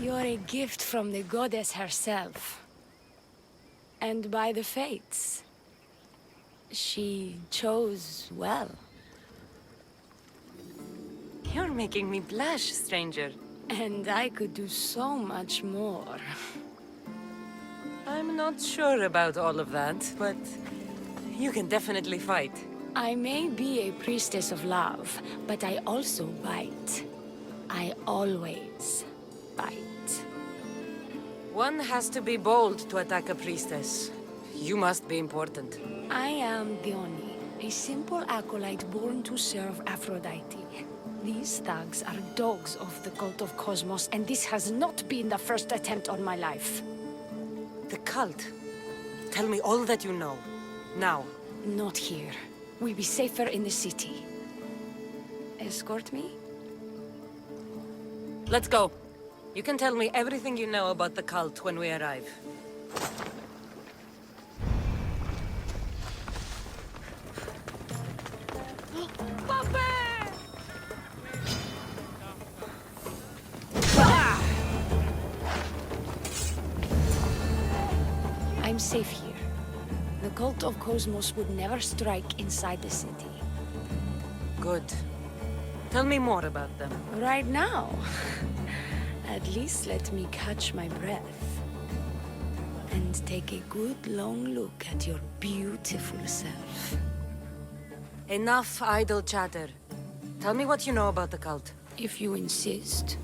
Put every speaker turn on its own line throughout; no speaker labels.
You're a gift from the goddess herself. And by the fates. She chose well.
You're making me blush, stranger.
And I could do so much more.
I'm not sure about all of that, but you can definitely fight.
I may be a priestess of love, but I also bite. I always bite.
One has to be bold to attack a priestess. You must be important.
I am Dione, a simple acolyte born to serve Aphrodite. These thugs are dogs of the cult of Kosmos, and this has not been the first attempt on my life.
The cult? Tell me all that you know. Now.
Not here. We'll be safer in the city. Escort me?
Let's go. You can tell me everything you know about the cult when we arrive.
I'm safe here. The cult of Kosmos would never strike inside the city.
Good. Tell me more about them.
Right now? At least let me catch my breath. And take a good long look at your beautiful self.
Enough idle chatter. Tell me what you know about the cult.
If you insist.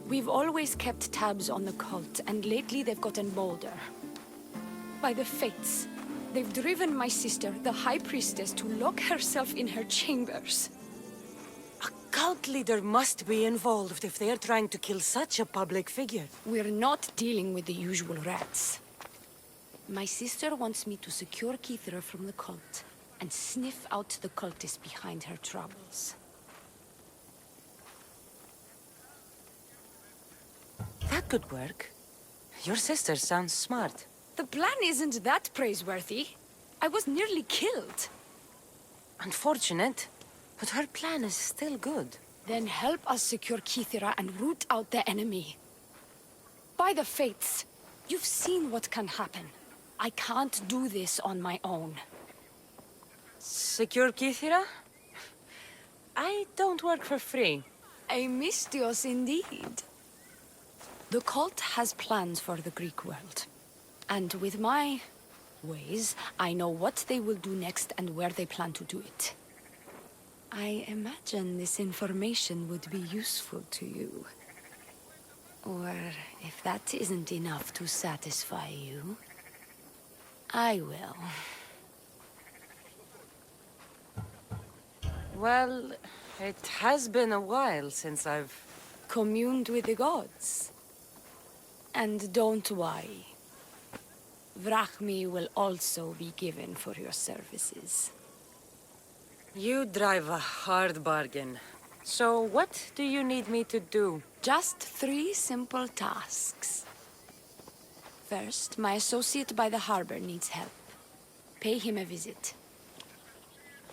We've always kept tabs on the cult, and lately they've gotten bolder. By the fates, they've driven my sister, the High Priestess, to lock herself in her chambers.
A cult leader must be involved if they're trying to kill such a public figure.
We're not dealing with the usual rats. My sister wants me to secure Kithra from the cult, and sniff out the cultists behind her troubles.
That could work. Your sister sounds smart.
The plan isn't that praiseworthy. I was nearly killed.
Unfortunate, but her plan is still good.
Then help us secure Kithra and root out the enemy. By the fates, you've seen what can happen. I can't do this on my own.
Secure Kithira? I don't work for free.
A mystios indeed. The cult has plans for the Greek world. And with my ways, I know what they will do next and where they plan to do it. I imagine this information would be useful to you. Or if that isn't enough to satisfy you, I will.
Well, it has been a while since I've
communed with the gods. And don't worry. Vrachmi will also be given for your services.
You drive a hard bargain. So what do you need me to do?
Just 3 simple tasks. First, my associate by the harbor needs help. Pay him a visit.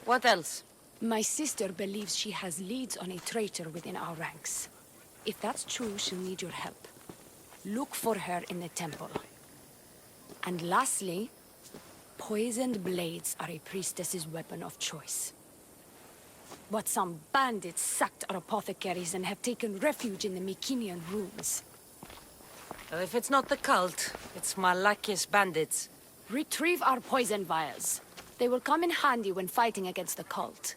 What else?
My sister believes she has leads on a traitor within our ranks. If that's true, she'll need your help. Look for her in the temple. And lastly, poisoned blades are a priestess's weapon of choice. But some bandits sacked our apothecaries and have taken refuge in the Mycenaean ruins.
Well, if it's not the cult, it's Malakis bandits.
Retrieve our poison vials. They will come in handy when fighting against the cult.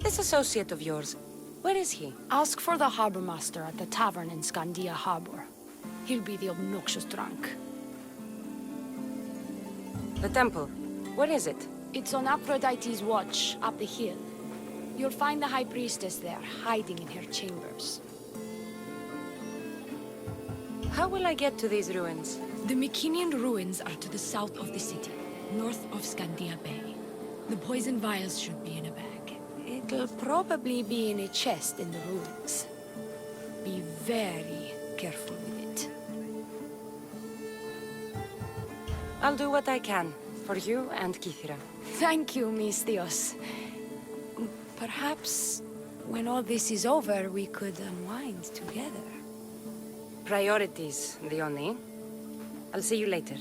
This associate of yours, where is he?
Ask for the harbor master at the tavern in Scandia Harbor. He'll be the obnoxious drunk.
The temple, where is it?
It's on Aphrodite's watch, up the hill. You'll find the High Priestess there, hiding in her chambers.
How will I get to these ruins?
The Mycenaean ruins are to the south of the city. north of Scandia Bay. The poison vials should be in a bag. It'll probably be in a chest in the ruins. Be very careful with it.
I'll do what I can for you and Kithira.
Thank you, Miss Dios. Perhaps when all this is over, we could unwind together.
Priorities, Dione. I'll see you later.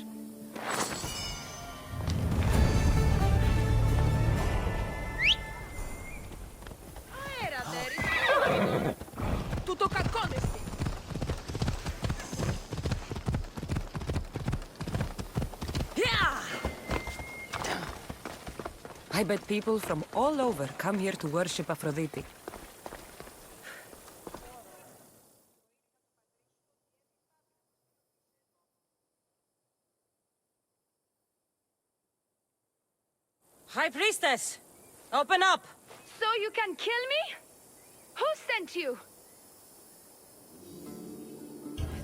I bet people from all over come here to worship Aphrodite. High Priestess! Open up!
So you can kill me? Who sent you?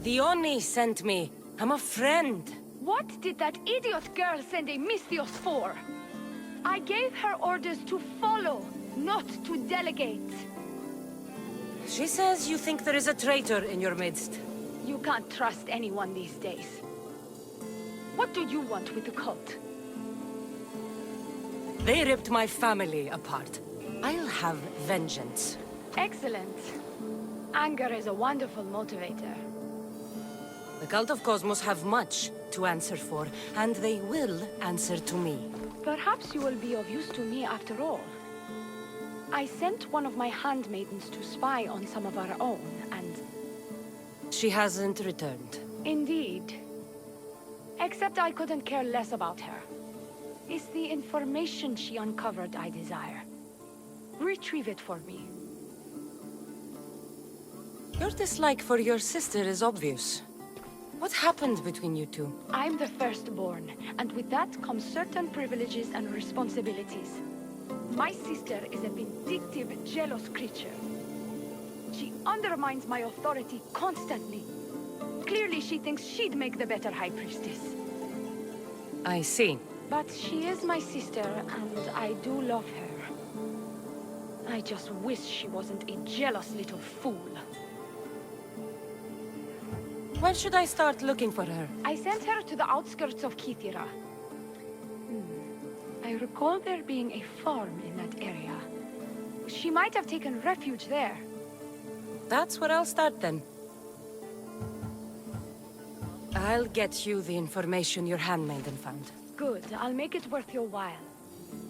Dione sent me. I'm a friend.
What did that idiot girl send a Misthios for? I gave her orders to follow, not to delegate.
She says you think there is a traitor in your midst.
You can't trust anyone these days. What do you want with the cult?
They ripped my family apart. I'll have vengeance.
Excellent. Anger is a wonderful motivator.
The cult of Kosmos have much to answer for, and they will answer to me.
Perhaps you will be of use to me after all. I sent one of my handmaidens to spy on some of our own, and...
She hasn't returned.
Indeed. Except I couldn't care less about her. It's the information she uncovered I desire. Retrieve it for me.
Your dislike for your sister is obvious. What happened between you two?
I'm the firstborn, and with that comes certain privileges and responsibilities. My sister is a vindictive, jealous creature. She undermines my authority constantly. Clearly she thinks she'd make the better High Priestess.
I see.
But she is my sister, and I do love her. I just wish she wasn't a jealous little fool.
When should I start looking for her?
I sent her to the outskirts of Kithira. I recall there being a farm in that area. She might have taken refuge there.
That's where I'll start then. I'll get you the information your handmaiden found.
Good. I'll make it worth your while.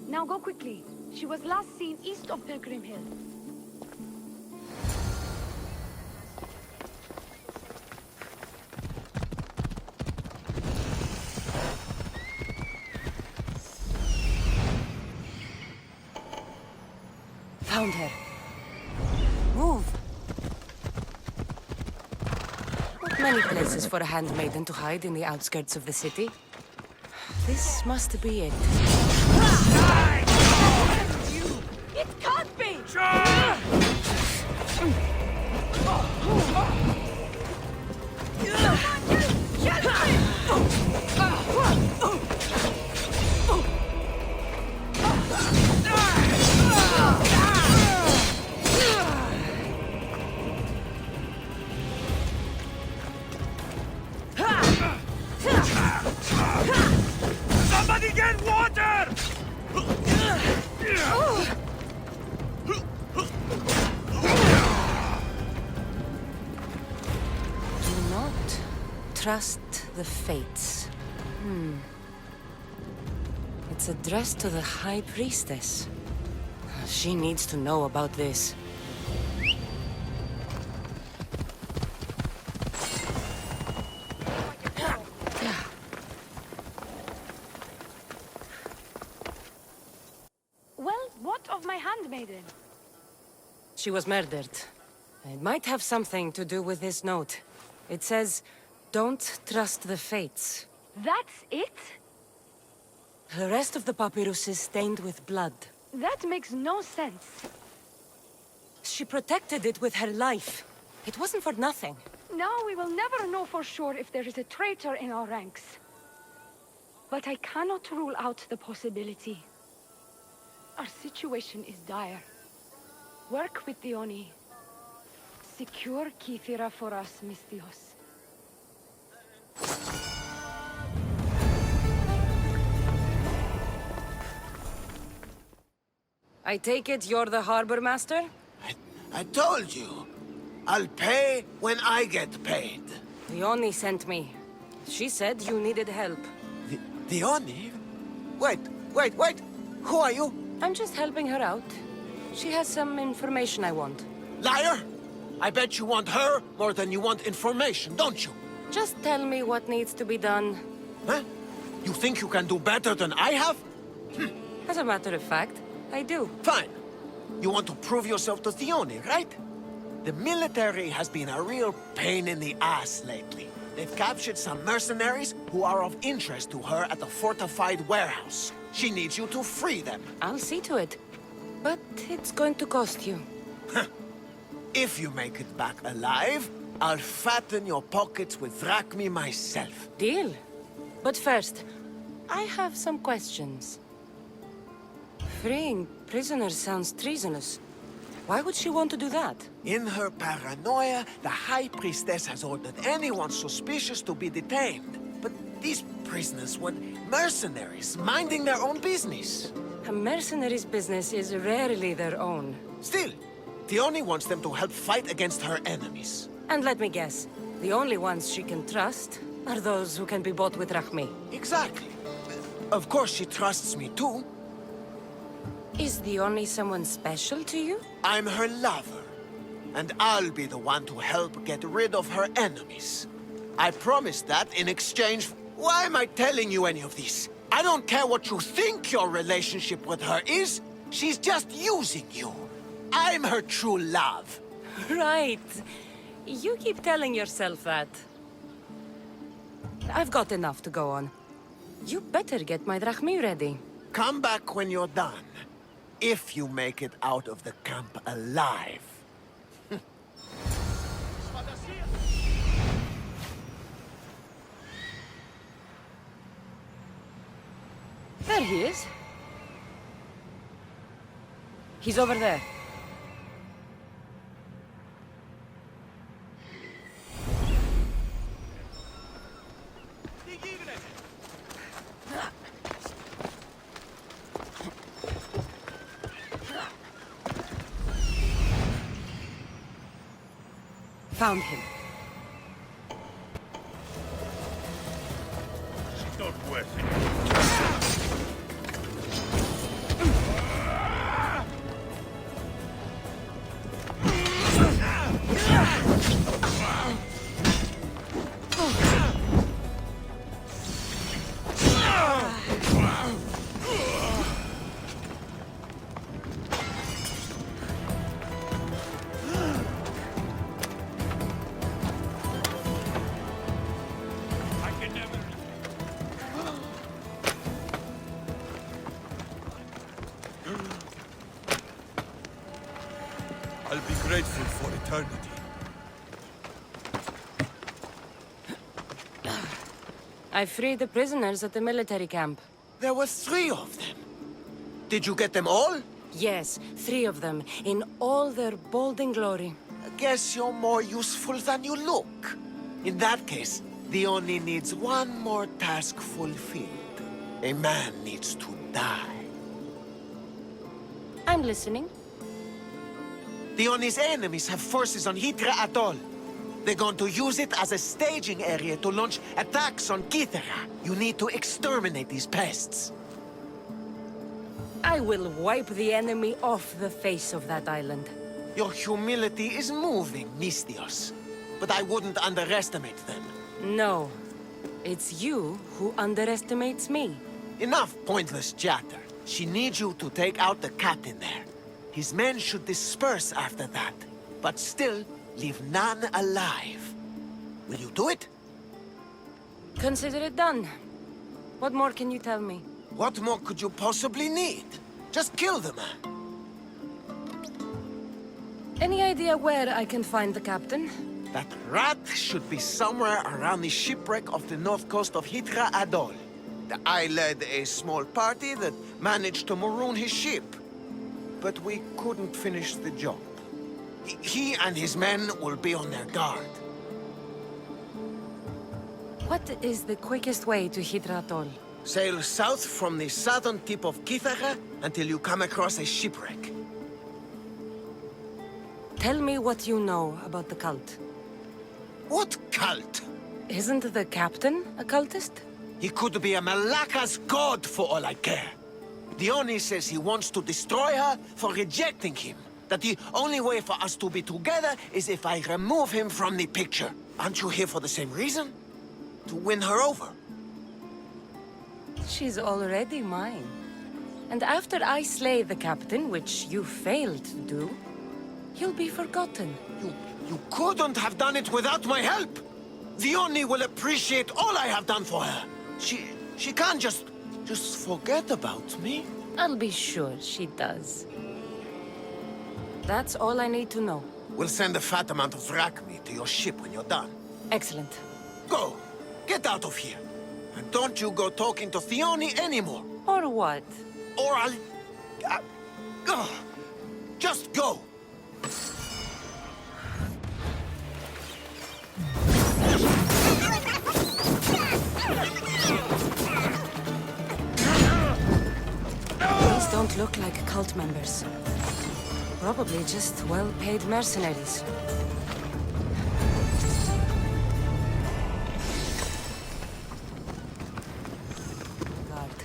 Now go quickly. She was last seen east of Pilgrim Hill.
Found her. Move. Not many places for a handmaiden to hide in the outskirts of the city. This must be it.
It can't be!
Somebody get water!
Do not trust the fates. It's addressed to the High Priestess. She needs to know about this.
Well, what of my handmaiden?
She was murdered. It might have something to do with this note. It says, "Don't trust the fates."
That's it?
The rest of the papyrus is stained with blood.
That makes no sense.
She protected it with her life. It wasn't for nothing.
Now we will never know for sure if there is a traitor in our ranks. but I cannot rule out the possibility. Our situation is dire. Work with Dione. Secure Kythera for us, Misthios.
I take it you're the harbor master?
I told you. I'll pay when I get paid.
Dione sent me. She said you needed help.
Dione? Wait. Who are you?
I'm just helping her out. She has some information I want.
Liar! I bet you want her more than you want information, don't you?
Just tell me what needs to be done.
Huh? You think you can do better than I have?
As a matter of fact, I do.
Fine. You want to prove yourself to Dione, right? The military has been a real pain in the ass lately. They've captured some mercenaries who are of interest to her at the fortified warehouse. She needs you to free them.
I'll see to it. But it's going to cost you.
If you make it back alive, I'll fatten your pockets with drachmi myself.
Deal. But first, I have some questions. Freeing prisoners sounds treasonous. Why would she want to do that?
In her paranoia, the High Priestess has ordered anyone suspicious to be detained. But these prisoners were mercenaries, minding their own business.
A mercenary's business is rarely their own.
Still, Dione wants them to help fight against her enemies.
And let me guess, the only ones she can trust are those who can be bought with Rahmi.
Exactly. Of course she trusts me too.
Is Dione someone special to you?
I'm her lover. And I'll be the one to help get rid of her enemies. I promised that in exchange for... Why am I telling you any of this? I don't care what you think your relationship with her is. She's just using you. I'm her true love.
Right. You keep telling yourself that. I've got enough to go on. You better get my drachmi ready.
Come back when you're done. If you make it out of the camp alive.
There he is. He's over there. Found him.
She's not worth it. I'll be grateful for eternity.
I freed the prisoners at the military camp.
There were 3 of them. Did you get them all?
Yes, 3 of them, in all their bolding glory.
I guess you're more useful than you look. In that case, Dione needs one more task fulfilled. A man needs to die.
I'm listening.
Dione's enemies have forces on Hydra Atoll. They're going to use it as a staging area to launch attacks on Kythera. You need to exterminate these pests.
I will wipe the enemy off the face of that island.
Your humility is moving, Misthios. But I wouldn't underestimate them.
No. It's you who underestimates me.
Enough pointless chatter. She needs you to take out the captain there. His men should disperse after that, but still leave none alive. Will you do it?
Consider it done. What more can you tell me?
What more could you possibly need? Just kill the man.
Any idea where I can find the captain?
That rat should be somewhere around the shipwreck off the north coast of Hydra Atoll. I led a small party that managed to maroon his ship. But we couldn't finish the job. He and his men will be on their guard.
What is the quickest way to Hydra Atoll?
Sail south from the southern tip of Kithaga until you come across a shipwreck.
Tell me what you know about the cult.
What cult?
Isn't the captain a cultist?
He could be a Malaka's god for all I care. Dione says he wants to destroy her for rejecting him. That the only way for us to be together is if I remove him from the picture. Aren't you here for the same reason? To win her over?
She's already mine. And after I slay the captain, which you failed to do, you'll be forgotten.
You couldn't have done it without my help! Dione will appreciate all I have done for her. She can't just forget about me.
I'll be sure she does. That's all I need to know.
We'll send a fat amount of wrack meat to your ship when you're done.
Excellent.
Go! Get out of here! And don't you go talking to Dione anymore!
Or what?
Or I'll... just go!
These don't look like cult members. Probably just well-paid mercenaries. Guard.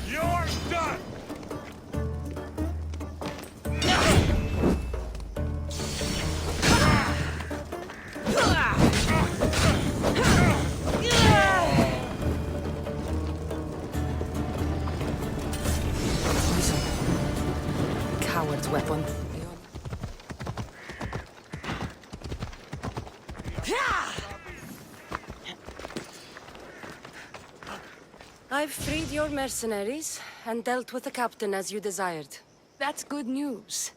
You're done!
Poison. Coward's weapon. I've freed your mercenaries and dealt with the captain as you desired.
That's good news.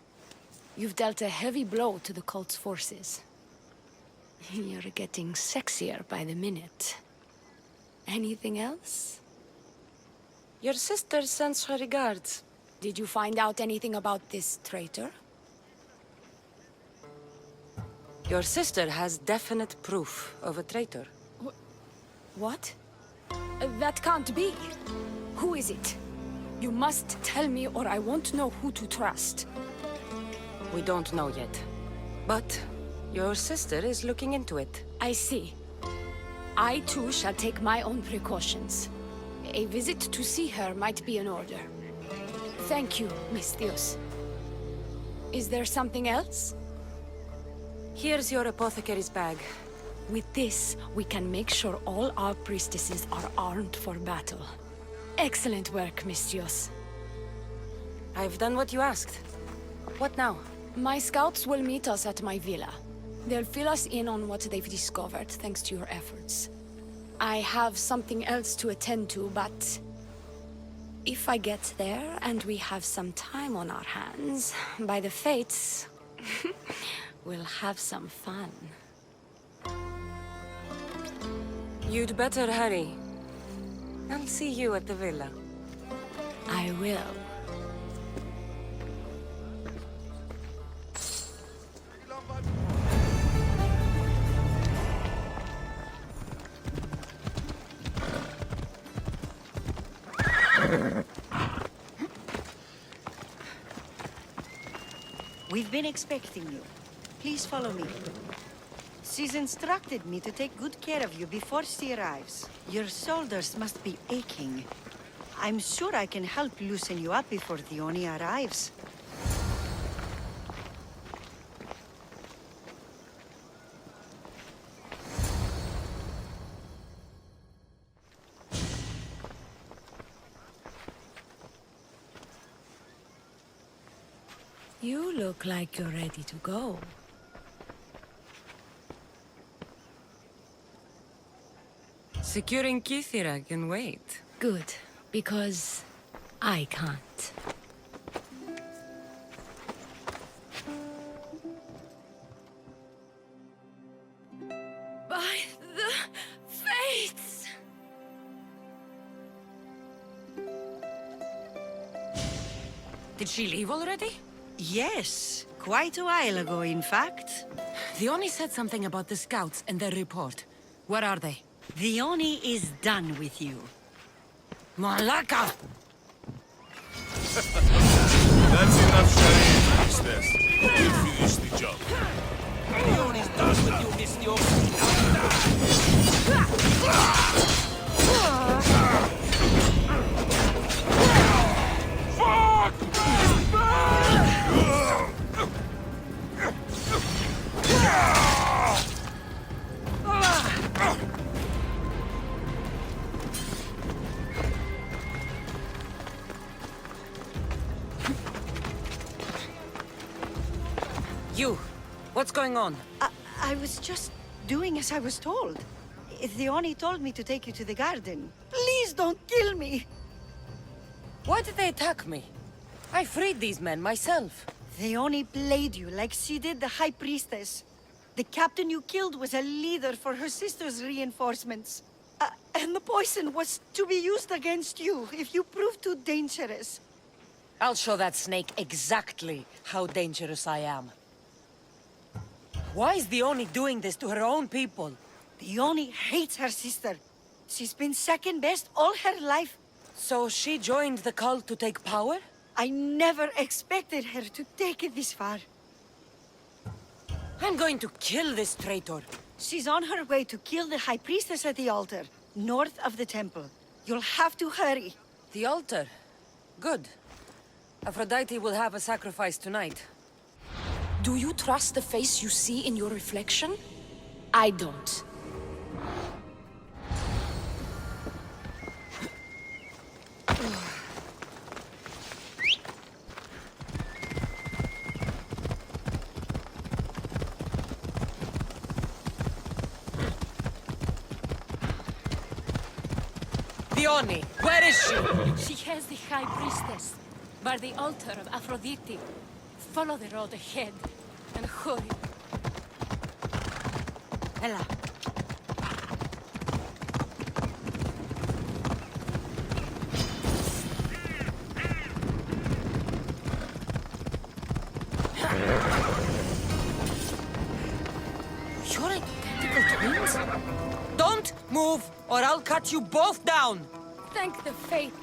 You've dealt a heavy blow to the cult's forces. You're getting sexier by the minute. Anything else?
Your sister sends her regards.
Did you find out anything about this traitor?
Your sister has definite proof of a traitor.
What? That can't be. Who is it? You must tell me or I won't know who to trust.
We don't know yet. But your sister is looking into it.
I see. I too shall take my own precautions. A visit to see her might be in order. Thank you, Miss Dios. Is there something else?
Here's your apothecary's bag.
With this, we can make sure all our priestesses are armed for battle. Excellent work, Miss Dios.
I've done what you asked. What now?
My scouts will meet us at my villa. They'll fill us in on what they've discovered, thanks to your efforts. I have something else to attend to, but... if I get there and we have some time on our hands, by the fates, we'll have some fun.
You'd better hurry. I'll see you at the villa.
I will.
We've been expecting you. Please follow me. She's instructed me to take good care of you before she arrives. Your shoulders must be aching. I'm sure I can help loosen you up before Dione arrives.
You look like you're ready to go.
Securing Kithira can wait.
Good, because I can't. By the fates!
Did she leave already?
Yes, quite a while ago, in fact.
Dione said something about the scouts and their report. Where are they?
Dione is done with you.
Malaka!
That's enough charade, priestess. We'll finish the job.
Dione's done with you, Miss Dione.
You! What's going on?
I was just doing as I was told. Dione told me to take you to the garden. Please don't kill me!
Why did they attack me? I freed these men myself.
Dione played you like she did the High Priestess. The captain you killed was a leader for her sister's reinforcements. And the poison was to be used against you if you proved too dangerous.
I'll show that snake exactly how dangerous I am. Why is Dione doing this to her own people?
Dione hates her sister. She's been second best all her life.
So she joined the cult to take power?
I never expected her to take it this far.
I'm going to kill this traitor.
She's on her way to kill the High Priestess at the altar, north of the temple. You'll have to hurry.
The altar? Good. Aphrodite will have a sacrifice tonight.
Do you trust the face you see in your reflection? I don't.
Dione, where is she?
She has the High Priestess, by the altar of Aphrodite. Follow the road ahead, and hurry.
Ella.
You're identical twins? Don't move, or I'll cut you both down!
Thank the fate.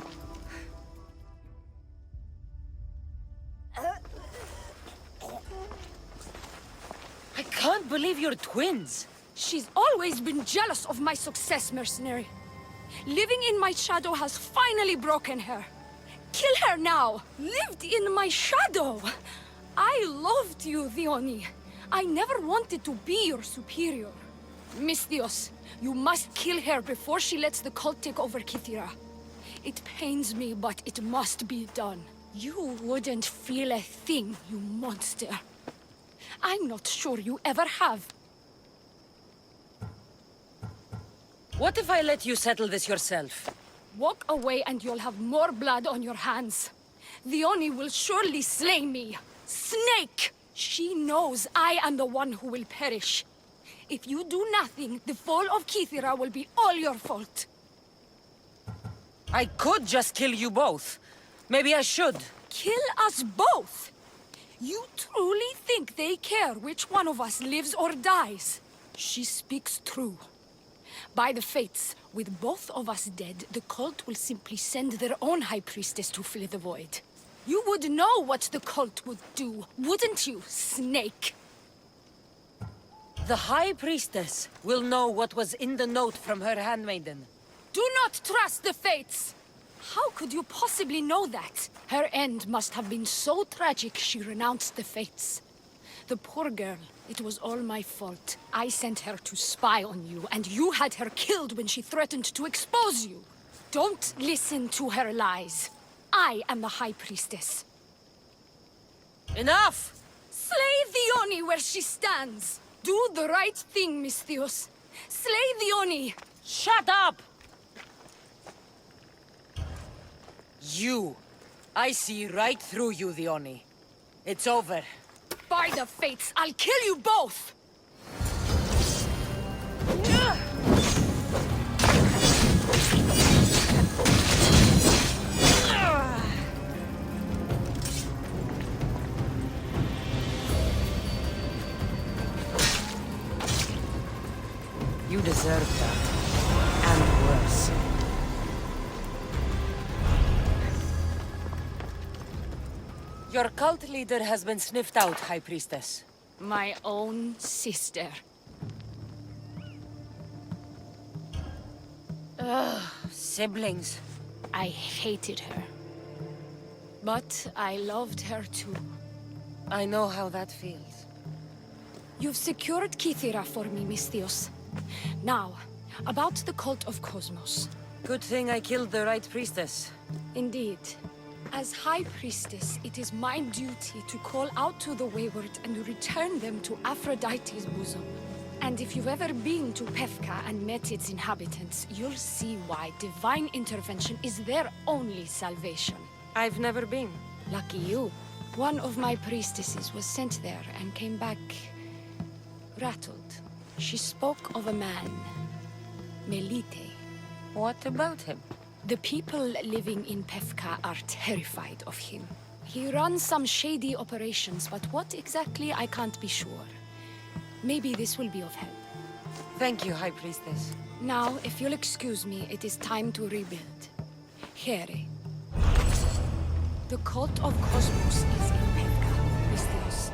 I can't believe you're twins!
She's always been jealous of my success, mercenary. Living in my shadow has finally broken her. Kill her now! Lived in my shadow! I loved you, Dione. I never wanted to be your superior. Misthios, you must kill her before she lets the cult take over Kithira. It pains me, but it must be done. You wouldn't feel a thing, you monster. I'm not sure you ever have.
What if I let you settle this yourself?
Walk away and you'll have more blood on your hands. Dione will surely slay me. Snake! She knows I am the one who will perish. If you do nothing, the fall of Kithira will be all your fault.
I could just kill you both. Maybe I should.
Kill us both? You truly think they care which one of us lives or dies? She speaks true. By the fates, with both of us dead, the cult will simply send their own High Priestess to fill the void. You would know what the cult would do, wouldn't you, Snake?
The High Priestess will know what was in the note from her handmaiden.
Do not trust the fates! How could you possibly know that? Her end must have been so tragic she renounced the fates. The poor girl, it was all my fault. I sent her to spy on you, and you had her killed when she threatened to expose you. Don't listen to her lies. I am the High Priestess.
Enough!
Slay Dione where she stands! Do the right thing, Misthios. Slay Dione!
Shut up! You. I see right through you, Dione. It's over.
By the fates, I'll kill you both!
You deserve that. And worse. Your cult leader has been sniffed out, High Priestess.
My own sister.
Siblings.
I hated her. But I loved her too.
I know how that feels.
You've secured Kithira for me, Misthios. Now, about the cult of Kosmos.
Good thing I killed the right priestess.
Indeed. As High Priestess, it is my duty to call out to the wayward and return them to Aphrodite's bosom. And if you've ever been to Pefka and met its inhabitants, you'll see why divine intervention is their only salvation.
I've never been.
Lucky you. One of my priestesses was sent there and came back rattled. She spoke of a man, Melite.
What about him?
The people living in Pefka are terrified of him. He runs some shady operations, but what exactly I can't be sure. Maybe this will be of help.
Thank you, High Priestess.
Now, if you'll excuse me, it is time to rebuild. Here. The cult of Kosmos is in Pefka, Misthios.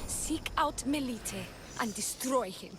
Seek out Melite and destroy him.